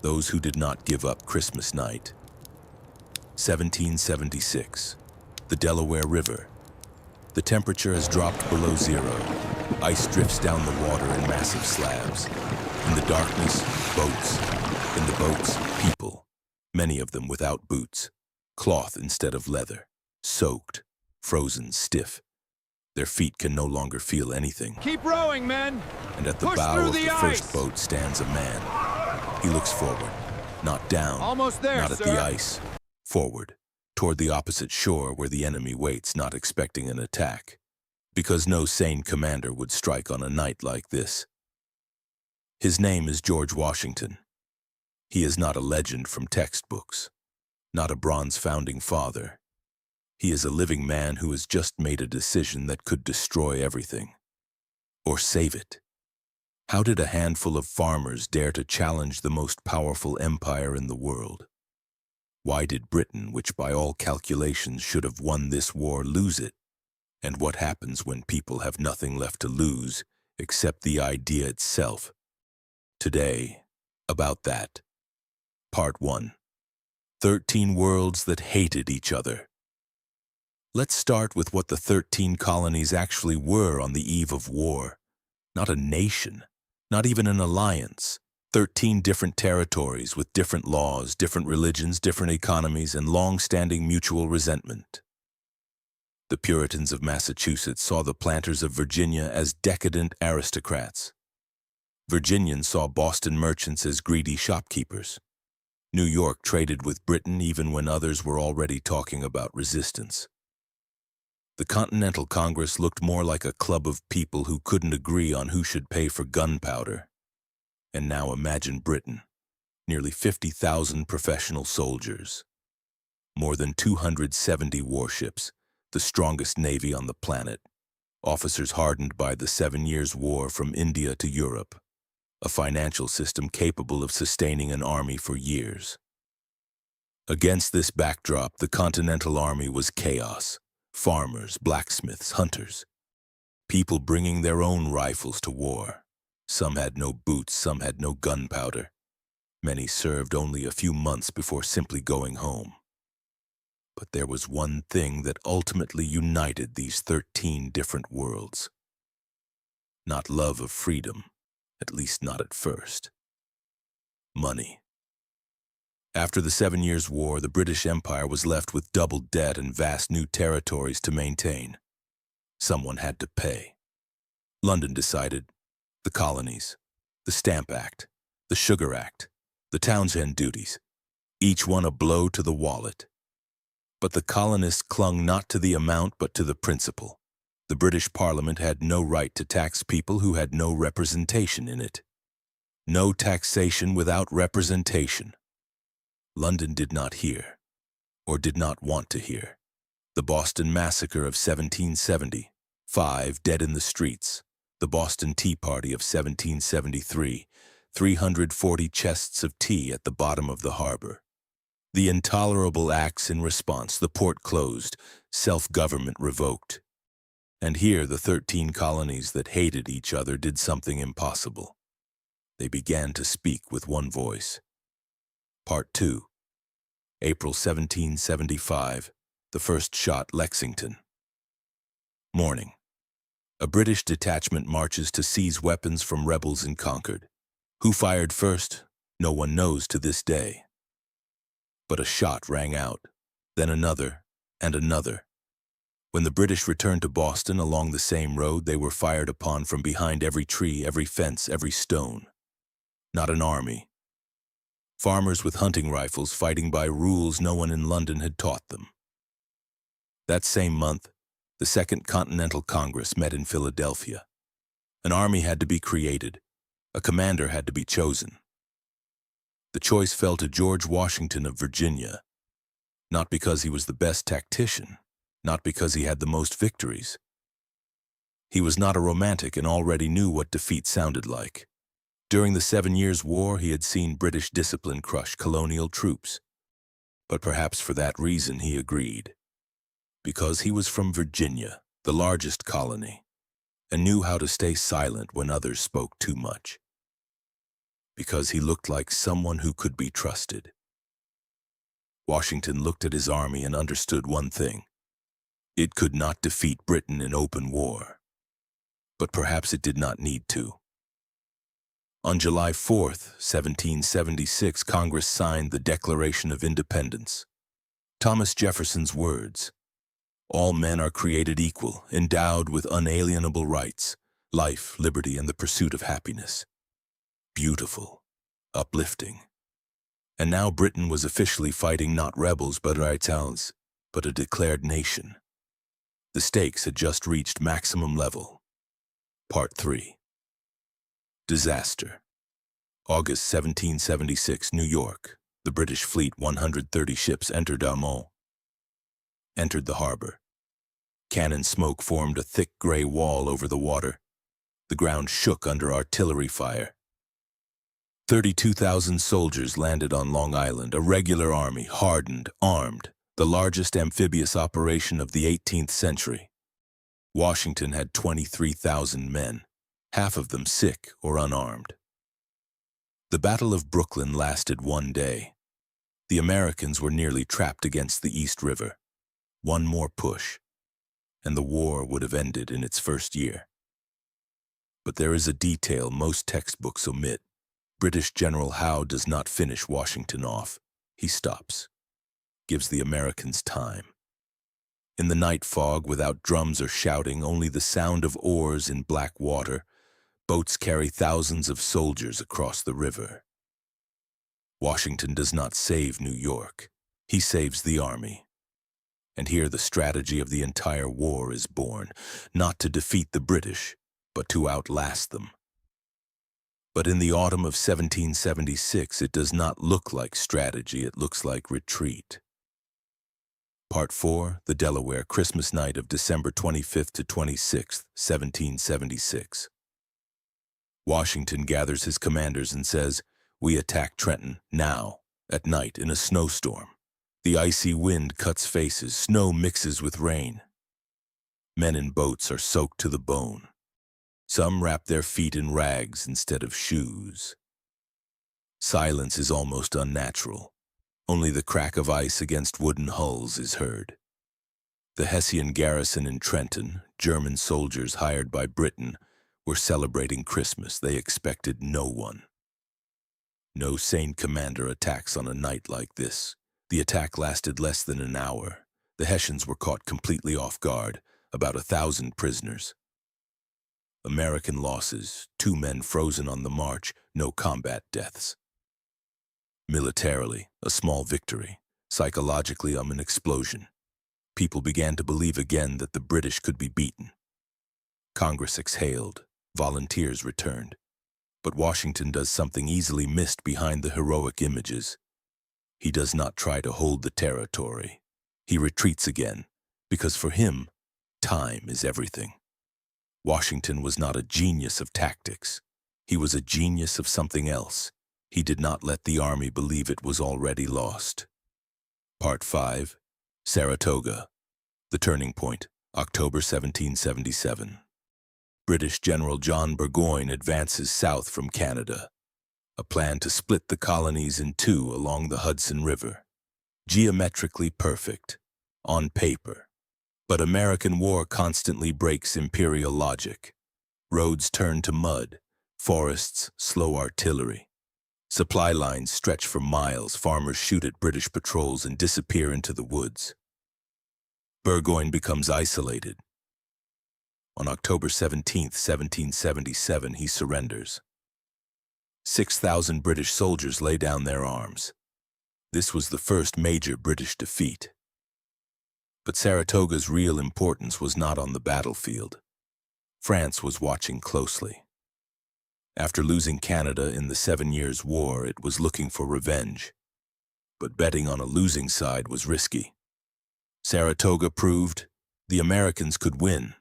those who did not give up Christmas night. 1776. The Delaware River. The temperature has dropped below zero. Ice drifts down the water in massive slabs. In the darkness, boats. In the boats, people. Many of them without boots. Cloth instead of leather. Soaked. Frozen stiff. Their feet can no longer feel anything. Keep rowing, men! And at the bow of the first boat stands a man. He looks forward. Not down. Almost there, not at the ice. Forward. Toward the opposite shore where the enemy waits, not expecting an attack. Because no sane commander would strike on a night like this. His name is George Washington. He is not a legend from textbooks. Not a bronze founding father. He is a living man who has just made a decision that could destroy everything. Or save it. How did a handful of farmers dare to challenge the most powerful empire in the world? Why did Britain, which by all calculations should have won this war, lose it? And what happens when people have nothing left to lose except the idea itself? Today, about that. Part 1. 13 worlds that hated each other. Let's start with what the 13 colonies actually were on the eve of war. Not a nation, not even an alliance. 13 different territories with different laws, different religions, different economies, and long-standing mutual resentment. The Puritans of Massachusetts saw the planters of Virginia as decadent aristocrats. Virginians saw Boston merchants as greedy shopkeepers. New York traded with Britain even when others were already talking about resistance. The Continental Congress looked more like a club of people who couldn't agree on who should pay for gunpowder. And now imagine Britain, nearly 50,000 professional soldiers, more than 270 warships, the strongest navy on the planet, officers hardened by the 7 Years' War from India to Europe, a financial system capable of sustaining an army for years. Against this backdrop, the Continental Army was chaos, farmers, blacksmiths, hunters, people bringing their own rifles to war. Some had no boots, some had no gunpowder. Many served only a few months before simply going home. But there was one thing that ultimately united these 13 different worlds. Not love of freedom, at least not at first. Money. After the 7 Years' War, the British Empire was left with double debt and vast new territories to maintain. Someone had to pay. London decided. The colonies, the Stamp Act, the Sugar Act, the Townshend duties, each one a blow to the wallet. But the colonists clung not to the amount but to the principle. The British Parliament had no right to tax people who had no representation in it. No taxation without representation. London did not hear, or did not want to hear. The Boston Massacre of 1770, 5 dead in the streets. The Boston Tea Party of 1773, 340 chests of tea at the bottom of the harbor. The intolerable acts in response, the port closed, self-government revoked. And here the 13 colonies that hated each other did something impossible. They began to speak with one voice. Part 2. April 1775, the first shot, Lexington. Morning. A British detachment marches to seize weapons from rebels in Concord. Who fired first? No one knows to this day. But a shot rang out, then another, and another. When the British returned to Boston along the same road, they were fired upon from behind every tree, every fence, every stone. Not an army. Farmers with hunting rifles fighting by rules no one in London had taught them. That same month, the Second Continental Congress met in Philadelphia. An army had to be created. A commander had to be chosen. The choice fell to George Washington of Virginia, not because he was the best tactician, not because he had the most victories. He was not a romantic and already knew what defeat sounded like. During the 7 Years' War, he had seen British discipline crush colonial troops. But perhaps for that reason he agreed. Because he was from Virginia, the largest colony, and knew how to stay silent when others spoke too much. because he looked like someone who could be trusted. Washington looked at his army and understood one thing. It could not defeat Britain in open war. But perhaps it did not need to. On July 4th, 1776, Congress signed the Declaration of Independence. Thomas Jefferson's words, "All men are created equal, endowed with unalienable rights, life, liberty, and the pursuit of happiness." Beautiful, uplifting. And now Britain was officially fighting not rebels but rights, but a declared nation. The stakes had just reached maximum level. Part 3. Disaster. August 1776, New York. The British fleet, 130 ships, entered the harbor. Cannon smoke formed a thick gray wall over the water. The ground shook under artillery fire. 32,000 soldiers landed on Long Island, a regular army, hardened, armed, the largest amphibious operation of the 18th century. Washington had 23,000 men, half of them sick or unarmed. The Battle of Brooklyn lasted one day. The Americans were nearly trapped against the East River. One more push, and the war would have ended in its first year. But there is a detail most textbooks omit. British General Howe does not finish Washington off. He stops, gives the Americans time. In the night fog, without drums or shouting, only the sound of oars in black water, boats carry thousands of soldiers across the river. Washington does not save New York. He saves the army. And here the strategy of the entire war is born, not to defeat the British, but to outlast them. But in the autumn of 1776, it does not look like strategy, it looks like retreat. Part 4, the Delaware, Christmas night of December 25th to 26th, 1776. Washington gathers his commanders and says, "We attack Trenton, now, at night, in a snowstorm. The icy wind cuts faces, snow mixes with rain. Men in boats are soaked to the bone. Some wrap their feet in rags instead of shoes. Silence is almost unnatural. Only the crack of ice against wooden hulls is heard. The Hessian garrison in Trenton, German soldiers hired by Britain, were celebrating Christmas. They expected no one. No sane commander attacks on a night like this. The attack lasted less than an hour. The Hessians were caught completely off guard, about 1,000 prisoners. American losses, 2 men frozen on the march, no combat deaths. Militarily, a small victory. Psychologically, an explosion. People began to believe again that the British could be beaten. Congress exhaled. Volunteers returned. But Washington does something easily missed behind the heroic images. He does not try to hold the territory. He retreats again, because for him, time is everything. Washington was not a genius of tactics. He was a genius of something else. He did not let the army believe it was already lost. Part 5, Saratoga. The turning point, October 1777. British General John Burgoyne advances south from Canada. A plan to split the colonies in two along the Hudson River. Geometrically perfect, on paper. But American war constantly breaks imperial logic. Roads turn to mud, forests slow artillery. Supply lines stretch for miles, farmers shoot at British patrols and disappear into the woods. Burgoyne becomes isolated. On October 17, 1777, he surrenders. 6,000 British soldiers lay down their arms. This was the first major British defeat. But Saratoga's real importance was not on the battlefield. France was watching closely. After losing Canada in the 7 Years' War, it was looking for revenge. But betting on a losing side was risky. Saratoga proved the Americans could win.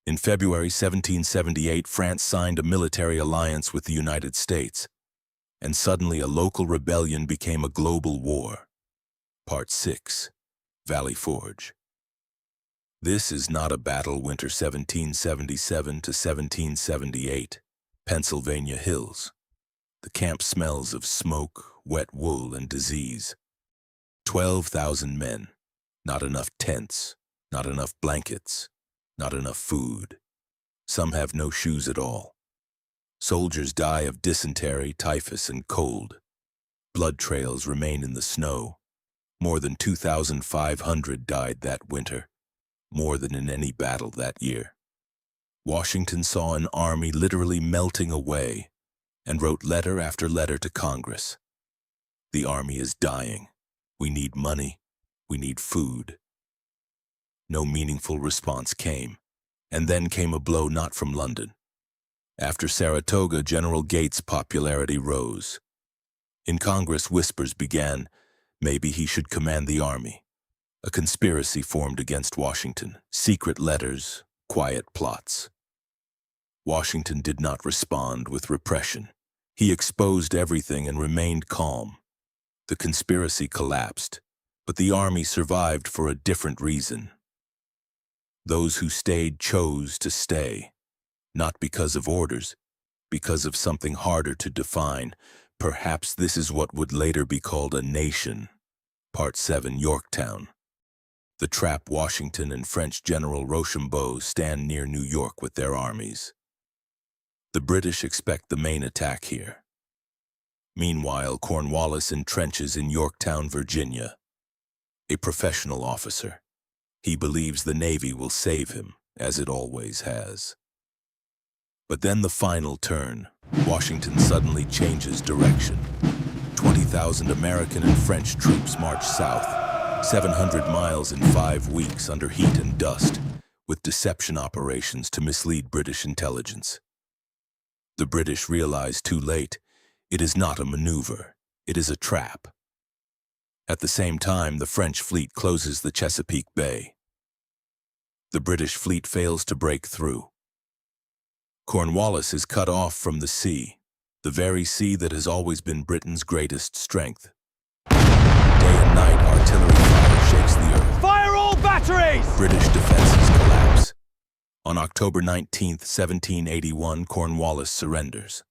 In February 1778, France signed a military alliance with the United States, and suddenly a local rebellion became a global war. Part 6, Valley Forge. This is not a battle winter 1777 to 1778, Pennsylvania hills. The camp smells of smoke, wet wool, and disease. 12,000 men. Not enough tents, not enough blankets, not enough food. Some have no shoes at all. Soldiers die of dysentery, typhus, and cold. Blood trails remain in the snow. More than 2,500 died that winter, more than in any battle that year. Washington saw an army literally melting away and wrote letter after letter to Congress. The army is dying. We need money. We need food. No meaningful response came, and then came a blow not from London. After Saratoga, General Gates' popularity rose. In Congress, whispers began, maybe he should command the army. A conspiracy formed against Washington, secret letters, quiet plots. Washington did not respond with repression. He exposed everything and remained calm. The conspiracy collapsed, but the army survived for a different reason. Those who stayed chose to stay, not because of orders, because of something harder to define. Perhaps this is what would later be called a nation. Part 7, Yorktown. The trap Washington and French General Rochambeau stand near New York with their armies. The British expect the main attack here. Meanwhile, Cornwallis entrenches in Yorktown, Virginia. A professional officer. He believes the Navy will save him, as it always has. But then the final turn. Washington suddenly changes direction. 20,000 American and French troops march south, 700 miles in 5 weeks under heat and dust, with deception operations to mislead British intelligence. The British realize too late, it is not a maneuver, it is a trap. At the same time, the French fleet closes the Chesapeake Bay. The British fleet fails to break through. Cornwallis is cut off from the sea, the very sea that has always been Britain's greatest strength. Day and night, artillery fire shakes the earth. Fire all batteries! British defenses collapse. On October 19, 1781, Cornwallis surrenders.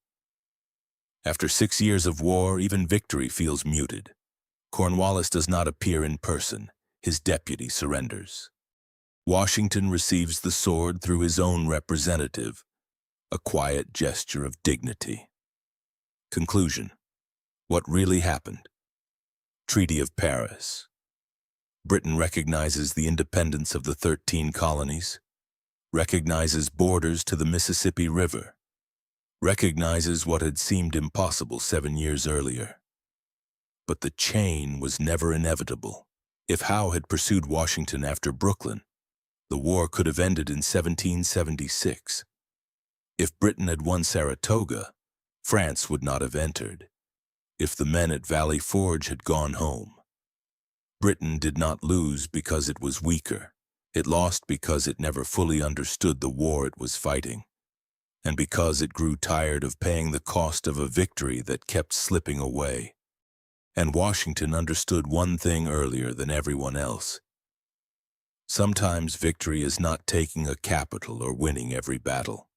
After 6 years of war, even victory feels muted. Cornwallis does not appear in person. His deputy surrenders. Washington receives the sword through his own representative, a quiet gesture of dignity. Conclusion. What really happened? Treaty of Paris. Britain recognizes the independence of the 13 colonies, recognizes borders to the Mississippi River, recognizes what had seemed impossible 7 years earlier. But the chain was never inevitable. If Howe had pursued Washington after Brooklyn, the war could have ended in 1776. If Britain had won Saratoga, France would not have entered. If the men at Valley Forge had gone home. Britain did not lose because it was weaker. It lost because it never fully understood the war it was fighting, and because it grew tired of paying the cost of a victory that kept slipping away. And Washington understood one thing earlier than everyone else. Sometimes victory is not taking a capital or winning every battle.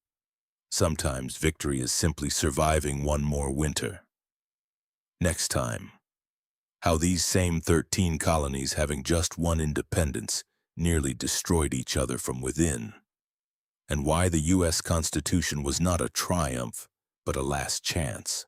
Sometimes victory is simply surviving one more winter. Next time, how these same 13 colonies, having just won independence, nearly destroyed each other from within, and why the U.S. Constitution was not a triumph, but a last chance.